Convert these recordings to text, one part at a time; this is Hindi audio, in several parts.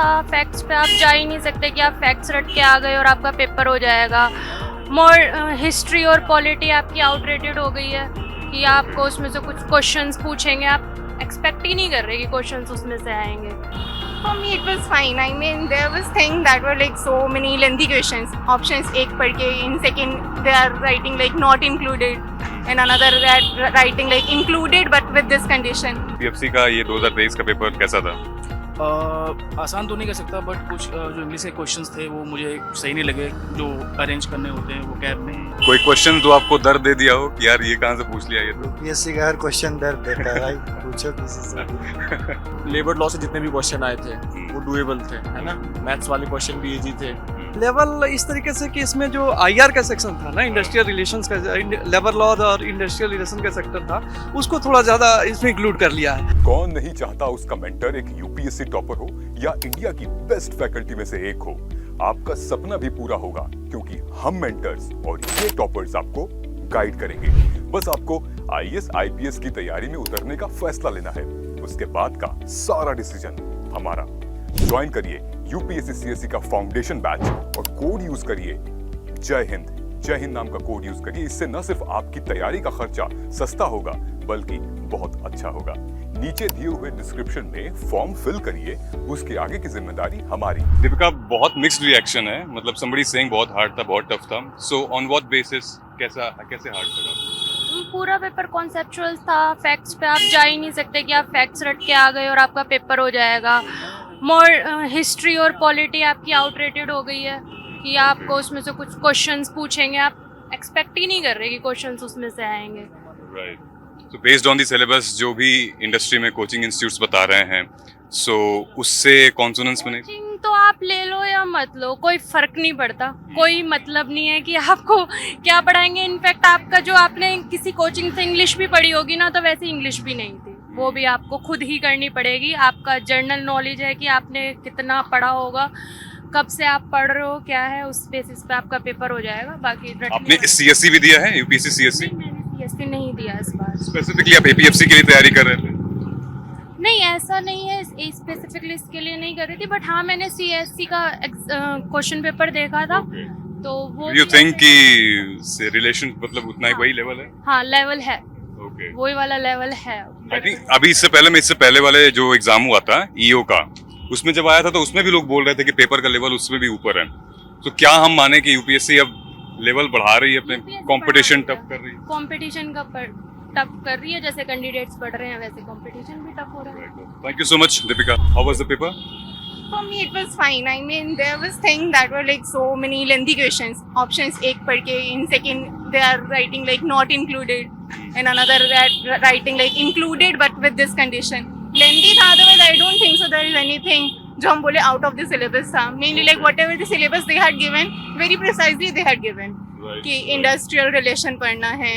था, फैक्ट्स पे आप जा ही नहीं सकते कि आप फैक्ट्स रट के आ गए और आपका पेपर हो जाएगा। मोर हिस्ट्री और पॉलिटी आपकी आउटरेटेड हो गई है कि आपको उसमें से कुछ क्वेश्चंस पूछेंगे, आप एक्सपेक्ट ही नहीं कर रहे कि क्वेश्चंस उसमें से आएंगे। For me, it was fine. I mean, there was things that were like so many lengthy questions. Options एक पढ़ के in second they are writing like not included, and another that writing like included but with this condition. UPSC का ये 2023 का पेपर कैसा था? आसान तो नहीं कह सकता, बट कुछ जो इंग्लिश के क्वेश्चंस थे वो मुझे सही नहीं लगे, जो अरेंज करने होते हैं वो कैब में। कोई क्वेश्चन तो आपको दर्द दे दिया हो कि यार ये कहाँ से पूछ लिया ये तो? यूपीएससी का हर क्वेश्चन दर्द देता है भाई, पूछो किसी से। लेबर लॉ से जितने भी क्वेश्चन आए थे वो डूएबल थे, है ना। मैथ्स वाले क्वेश्चन भी इजी थे। लेवल इस तरीके से कि इसमें जो आईआर का सेक्शन था ना, इंडस्ट्रियल रिलेशंस का, लेबर लॉ और इंडस्ट्रियल रिलेशन का सेक्टर था, उसको थोड़ा ज़्यादा इसमें इंक्लूड कर लिया है। कौन नहीं चाहता उसका मेंटर एक यूपीएससी टॉपर हो या इंडिया की बेस्ट फैकल्टी में से एक हो। आपका सपना भी पूरा होगा क्योंकि हम मेंटर्स और ये टॉपर्स आपको गाइड करेंगे। बस आपको आईएएस आईपीएस की तैयारी में उतरने का फैसला लेना है, उसके बाद का सारा डिसीजन हमारा। ज्वाइन करिए यूपीएससी सीएससी का फाउंडेशन बैच और कोड यूज करिए जय हिंद नाम का कोड यूज करिए। इससे न सिर्फ आपकी तैयारी का खर्चा सस्ता होगा बल्कि बहुत अच्छा होगा। नीचे दिए हुए डिस्क्रिप्शन में फॉर्म फिल करिए, उसके आगे की जिम्मेदारी हमारी। दीपिका, बहुत मिक्स्ड रिएक्शन है, मतलब somebody saying बहुत हार्ड था, बहुत टफ था। सो ऑन व्हाट बेसिस कैसे हार्ड लगा? पूरा पेपर कॉन्सेप्चुअल था, फैक्ट्स पे आप जा ही नहीं सकते कि आप फैक्ट्स रट के आ गए और आपका पेपर हो जाएगा। मोर हिस्ट्री और पॉलिटी आपकी आउटरेटेड हो गई है कि आपको उसमें से कुछ क्वेश्चंस पूछेंगे, आप एक्सपेक्ट ही नहीं कर रहे कि क्वेश्चंस उसमें से आएंगे। Right. So based on the syllabus जो भी इंडस्ट्री में कोचिंग इंस्टीट्यूट्स बता रहे हैं, सो उससे कॉन्सोनेंस बने? कोचिंग तो आप ले लो या मत लो, कोई फर्क नहीं पड़ता, कोई मतलब नहीं है कि आपको क्या पढ़ाएंगे। इनफैक्ट आपका जो आपने किसी कोचिंग से इंग्लिश भी पढ़ी होगी ना, तो वैसे इंग्लिश भी नहीं थी, वो भी आपको खुद ही करनी पड़ेगी। आपका जनरल नॉलेज है कि आपने कितना पढ़ा होगा, कब से आप पढ़ रहे हो, क्या है, उस बेसिस पे आपका पेपर हो जाएगा। बाकी आपने सीएससी भी दिया है, यूपीएससी सीएससी? मैंने सीएससी नहीं दिया इस बार। स्पेसिफिकली आप एपीएफसी के लिए तैयारी कर रहे थे? नहीं, ऐसा नहीं है, स्पेसिफिकली इसके लिए नहीं कर रही थी, बट हाँ मैंने सीएससी का क्वेश्चन पेपर देखा था। तो वो यू थिंक कि रिलेशन मतलब उतना ही वही लेवल है? हाँ, लेवल है, ओके। वही वाला लेवल है। आई थिंक अभी इससे पहले वाले जो एग्जाम हुआ था ईओ का, उसमें जब आया था तो उसमें भी लोग बोल रहे थे कि पेपर का लेवल उसमें भी ऊपर है। तो क्या हम माने कि यूपीएससी अब लेवल बढ़ा रही है, अपने कंपटीशन टफ कर रही है? कंपटीशन का टफ कर रही है, जैसे कैंडिडेट्स बढ़ रहे हैं वैसे कंपटीशन भी टफ हो रहा है। Thank you so much Deepika. How was the paper? For me, it was fine. I mean, there was things that were like so many lengthy questions. Options एक पढ़ के in second they are writing like not included, and another that writing like included but with this condition. Lengthy था, otherwise I don't think so there is anything जो हम बोले out of the syllabus था। Mainly like whatever the syllabus they had given, very precisely they had given. कि industrial relation पढ़ना है,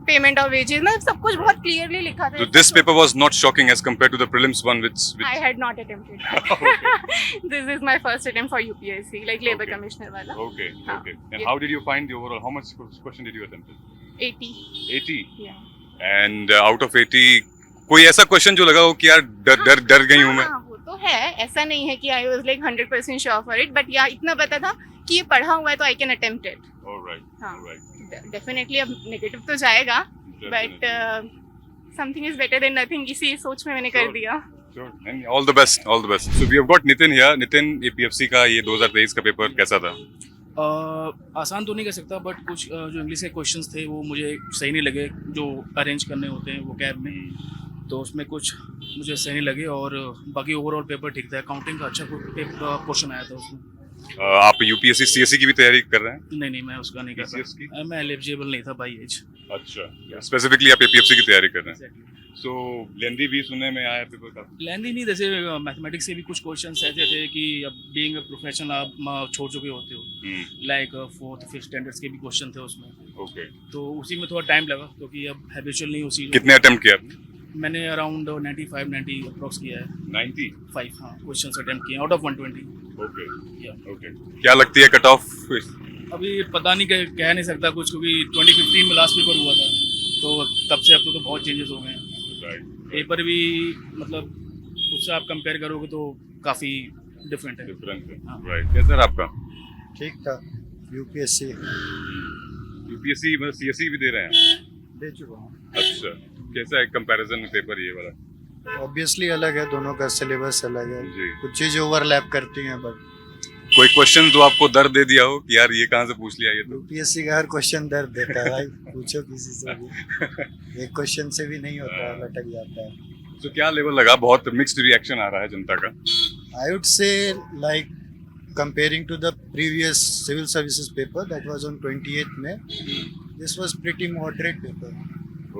payment of wages, मतलब सब कुछ बहुत clearly लिखा था। So this paper was not shocking as compared to the prelims one which I had not attempted that. This is my first attempt for UPSC, like Labour Okay. Commissioner वाला. Okay. हाँ, And yeah. how did you find the overall? How much question did you attempt? 80. 80. Yeah. And out of 80 कोई ऐसा क्वेश्चन जो लगा हो कि यार डर गई हूँ मैं? हाँ, वो तो है, ऐसा नहीं है कि I was like 100% sure for it, but yeah, इतना पता था कि ये पढ़ा हुआ है तो I can attempt it. Alright. हाँ. Alright. Definitely अब negative तो जाएगा, but Definitely. something is better than nothing, इसी सोच में मैंने कर Sure. दिया. Sure. And all the best. All the best. So we have got Nitin here. Nitin, APFC का ये 2023 का पेपर कैसा था? आसान तो नहीं कह सकता, बट कुछ जो इंग्लिश के क्वेश्चंस थे वो मुझे सही नहीं लगे, जो अरेंज करने होते हैं वो कैब में, तो उसमें कुछ मुझे सही नहीं लगे। और बाकी ओवरऑल पेपर ठीक था। अकाउंटिंग का अच्छा क्वेश्चन आया था उसमें। आप यूपीएससी सीएससी की भी तैयारी कर रहे हैं? नहीं, मैं उसका नहीं कर BCS की? रहा, मैं एलिजिबल नहीं था बाई एज। अच्छा। स्पेसिफिकली आप एपीएफसी की तैयारी कर रहे हैं? सो लेंदी भी सुनने में आया पेपर का? लेंदी नहीं, जैसे मैथमेटिक्स के भी कुछ क्वेश्चंस ऐसे थे कि अब बीइंग अ प्रोफेशनल आप छोड़ चुके होते हो, लाइक 4th 5th स्टैंडर्ड्स के भी क्वेश्चन थे उसमें। ओके। तो उसी में थोड़ा टाइम लगा क्योंकि अब हैबिचुअल नहीं उसी। कितने अटेम्प्ट किया आपने? मैंने अराउंड 90 अप्रॉक्स किया है। 95? हाँ, क्वेश्चंस अटेम्प्ट किए आउट ऑफ 120। ओके। या ओके। क्या लगती है कट ऑफ? अभी पता नहीं, कह नहीं सकता कुछ, क्योंकि 2015 में लास्ट पेपर हुआ था, तो तब से अब तो बहुत चेंजेस हो गए हैं। पेपर भी मतलब उससे आप कंपेयर करोगे तो काफ़ी डिफरेंट है। डिफरेंस है, राइट। कैसा रहा आपका? ठीक था। यूपीएससी यूपीएससी मतलब सीएससी भी दे रहे हैं? दे चुका हूँ। अच्छा, कैसा है कंपैरिजन में पेपर ये वाला? ऑब्वियसली अलग है, दोनों का सिलेबस अलग है। जी। कुछ चीज़ ओवरलैप करती हैं, बट कोई क्वेश्चन जो आपको दर्द दे दिया हो कि यार ये कहाँ से पूछ लिया ये तो? यूपीएससी का हर क्वेश्चन दर्द देता है भाई। पूछो किसी से भी, एक क्वेश्चन से भी नहीं होता है, लटक जाता है। तो क्या लेवल लगा? बहुत मिक्स्ड रिएक्शन आ रहा है जनता का। I would say, like, comparing to the previous civil services paper that was on 28th May, this was pretty moderate paper.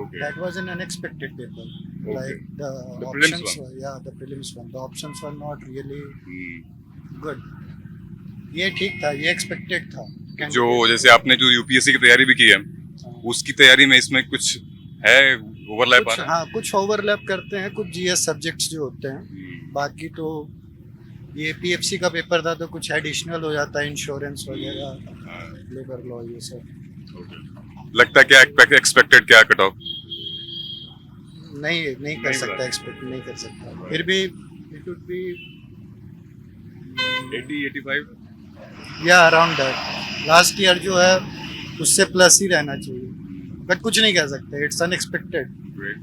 Okay. That was an unexpected paper. Okay. Like the prelims options one. were, yeah, the prelims one. The options were not really hmm. good. ये ठीक था, ये expected था। जो जैसे आपने जो यूपीएससी की तैयारी भी की है, उसकी तैयारी में इसमें कुछ है ओवरलैप आ कुछ, रहा है? हाँ, कुछ ओवरलैप करते हैं, कुछ जीएस सब्जेक्ट्स जो होते हैं। हम्म। बाकी तो ये पीएफसी का पेपर था तो कुछ एडिशनल हो जाता है, इंश्योरेंस वगैरह, हाँ, लेबर लॉ, ये सब। okay। लगता है क्या एक्सपेक्टेड क्या कट ऑफ? नहीं कर नहीं सकता, बता। एक्सपेक्ट नहीं कर सकता। फिर भी इट वुड बी 80 85? या अराउंड दैट। लास्ट ईयर जो है उससे प्लस ही रहना चाहिए, बट कुछ नहीं कह सकते, इट्स अनएक्सपेक्टेड। ग्रेट।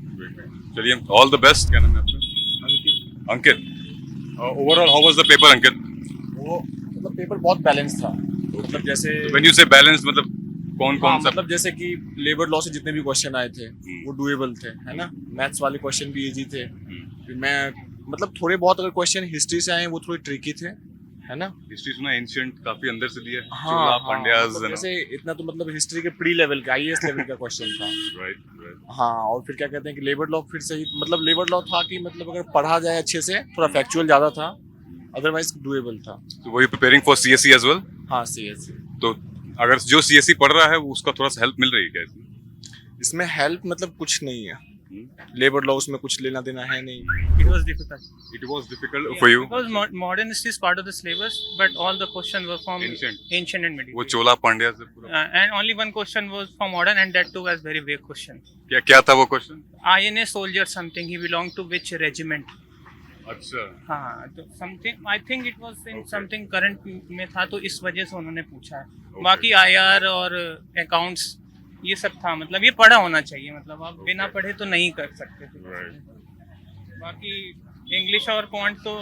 चलिए, ऑल द बेस्ट। क्या नाम है आपका? Ankit. Overall how was the paper, Ankit? वो मतलब पेपर बहुत बैलेंस था। मतलब जैसे व्हेन यू से बैलेंस मतलब कौन हाँ, सा? मतलब जैसे कि लेबर लॉ से जितने भी क्वेश्चन आए थे वो डुएबल थे, है ना। मैथ्स वाले क्वेश्चन भी इजी थे। फिर मैं मतलब थोड़े बहुत अगर क्वेश्चन हिस्ट्री से आए वो थोड़े ट्रिकी थे, है ना। हिस्ट्री सुना एंशिएंट काफी अंदर से दिया है। हाँ, चोला हाँ, पांड्याज मतलब जैसे इतना तो मतलब हिस्ट्री के प्री लेवल का, आईएएस लेवल का क्वेश्चन था। राइट। हाँ, और फिर क्या कहते हैं कि लेबर लॉ फिर से ही मतलब लेबर लॉ था कि मतलब अगर पढ़ा जाए अच्छे से, थोड़ा फैक्चुअल ज्यादा था, अदरवाइज डुएबल था। तो वही preparing for CSC as well? हाँ, सीएससी। तो अगर जो सीएससी पढ़ रहा है वो उसका थोड़ा सा हेल्प मिल रही है क्या इसमें? इसमें हेल्प मतलब कुछ नहीं है। लेबर लॉ उसमें कुछ लेना देना है नहीं। It was difficult. It was difficult for you? Because modern history is part of the syllabus, but all the questions were from Ancient. ancient and medieval. वो चोला पांड्या से पूरा And only one question was from modern, and that too was very vague question. क्या था वो question? INA soldier something. He belonged to which regiment? अच्छा। हाँ, तो something. I think it was in something current में था, तो इस वजह से उन्होंने पूछा है। बाकी IR और accounts ये सब था, मतलब ये पढ़ा होना चाहिए, मतलब आप बिना पढ़े तो नहीं कर सकते थे। बाकी इंग्लिश और क्वांट तो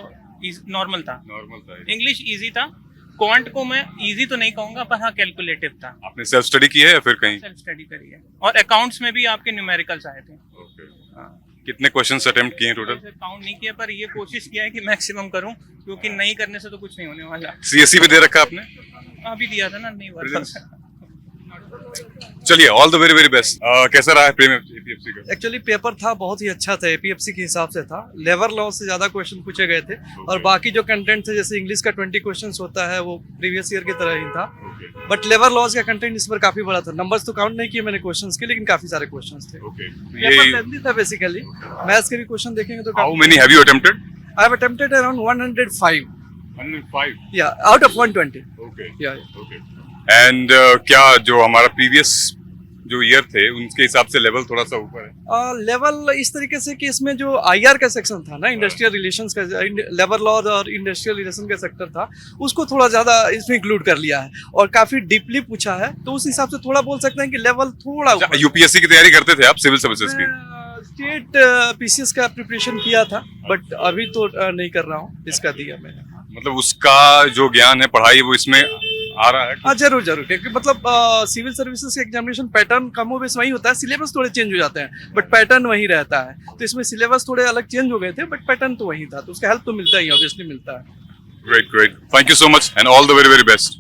नॉर्मल था। इंग्लिश इजी था, क्वांट को मैं इजी तो नहीं कहूँगा, पर हाँ कैलकुलेटिव था। आपने सेल्फ स्टडी किया है या फिर कहीं? सेल्फ स्टडी करी है, और अकाउंट्स में भी आपके न्यूमेरिकल्स आए थे। हाँ। कितने क्वेश्चंस अटेम्प्ट किए टोटल? काउंट नहीं किया, पर ये कोशिश किया है कि मैक्सिमम करूं, क्योंकि नहीं करने से तो कुछ नहीं होने वाला। सीएससी भी दे रखा आपने? अभी दिया था ना, नहीं हुआ था। चलिए, all the very very best. कैसा रहा है एपीएफसी का? एक्चुअली पेपर था बहुत ही अच्छा था, एपीएफसी के हिसाब से था। लेबर लॉ से ज़्यादा क्वेश्चन पूछे गए थे, और बाकी जो कंटेंट थे जैसे इंग्लिश का 20 क्वेश्चंस होता है वो प्रीवियस ईयर की तरह ही था। बट लेबर लॉज का कंटेंट इस पर काफ़ी बड़ा था। नंबर्स तो काउंट नहीं किए मैंने क्वेश्चंस के, लेकिन काफ़ी सारे क्वेश्चंस थे। पेपर लेंथी था बेसिकली। मैथ्स के भी क्वेश्चन देखेंगे तो how many have you attempted? I have attempted around 105 105? या आउट ऑफ 120। ओके। या एंड क्या जो हमारा प्रीवियस जो ईयर थे उनके हिसाब से लेवल थोड़ा सा ऊपर है? लेवल इस तरीके से कि इसमें जो आईआर का सेक्शन था ना, इंडस्ट्रियल रिलेशंस का, लेबर लॉ और इंडस्ट्रियल रिलेशन का सेक्टर था, उसको थोड़ा ज़्यादा इसमें इंक्लूड कर लिया है और काफ़ी डीपली पूछा है, तो उस हिसाब से थोड़ा बोल सकते हैं कि लेवल थोड़ा ऊपर। यूपीएससी की तैयारी करते थे आप, सिविल सर्विसेज की? स्टेट पीसीएस का प्रिपरेशन किया था, बट अभी तो नहीं कर रहा हूँ, इसका दिया मैंने। मतलब उसका जो ज्ञान है, पढ़ाई, वो इसमें आ रहा है? हाँ, जरूर, क्योंकि मतलब सिविल सर्विसेज के एग्जामिनेशन पैटर्न कम हो बेस वही होता है, सिलेबस थोड़े चेंज हो जाते हैं बट पैटर्न वही रहता है। तो इसमें सिलेबस थोड़े अलग चेंज हो गए थे, बट पैटर्न तो वही था, तो उसका हेल्प तो मिलता ही, ऑब्वियसली मिलता है। Great. Thank you so much and all the very very best.